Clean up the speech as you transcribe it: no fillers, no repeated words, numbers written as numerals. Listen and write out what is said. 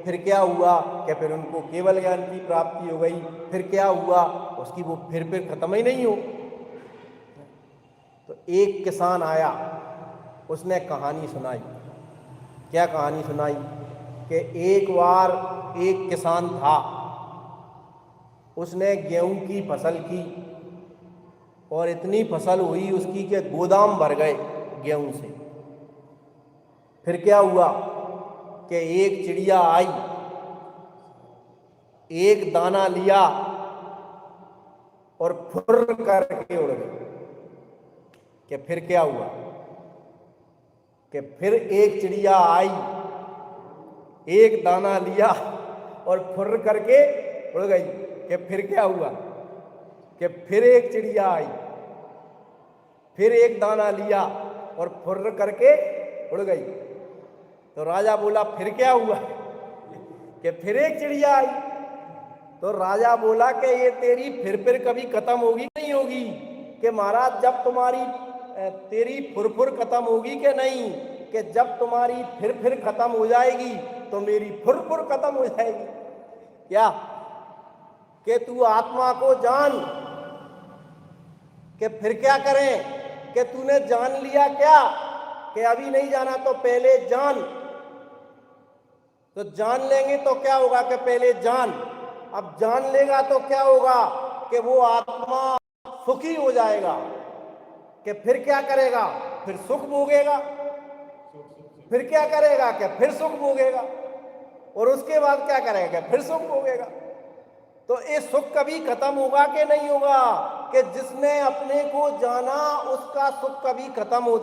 फिर क्या हुआ कि फिर उनको केवल ज्ञान की प्राप्ति हो गई। फिर क्या हुआ, उसकी वो फिर खत्म ही नहीं हो। तो एक किसान आया, उसने कहानी सुनाई। क्या कहानी सुनाई कि एक बार एक किसान था, उसने गेहूं की फसल की और इतनी फसल हुई उसकी कि गोदाम भर गए गेहूं से। फिर क्या हुआ कि एक चिड़िया आई, एक दाना लिया और फुर्र करके उड़ गई। कि फिर क्या हुआ कि फिर एक चिड़िया आई, एक दाना लिया और फुर्र करके उड़ गई। कि फिर क्या हुआ कि फिर एक चिड़िया आई, फिर एक दाना लिया और फुर्र करके उड़ गई। तो राजा बोला फिर क्या हुआ कि फिर एक चिड़िया आई। तो राजा बोला कि ये तेरी फिर कभी खत्म होगी नहीं होगी? कि महाराज जब तुम्हारी तेरी फुरफुर खत्म होगी कि नहीं? कि जब तुम्हारी फिर खत्म हो जाएगी तो मेरी फुरफुर खत्म हो जाएगी। क्या कि तू आत्मा को जान। कि फिर क्या करें कि तूने जान लिया क्या? कि अभी नहीं जाना तो पहले जान। तो जान लेंगे तो क्या होगा कि पहले जान। अब जान लेगा तो क्या होगा कि वो आत्मा सुखी हो जाएगा। कि फिर क्या करेगा? फिर सुख भोगेगा। फिर क्या करेगा कि फिर सुख भोगेगा। और उसके बाद क्या करेगा? फिर सुख भोगेगा। तो ये सुख कभी खत्म होगा कि नहीं होगा? कि जिसने अपने को जाना उसका सुख कभी खत्म होता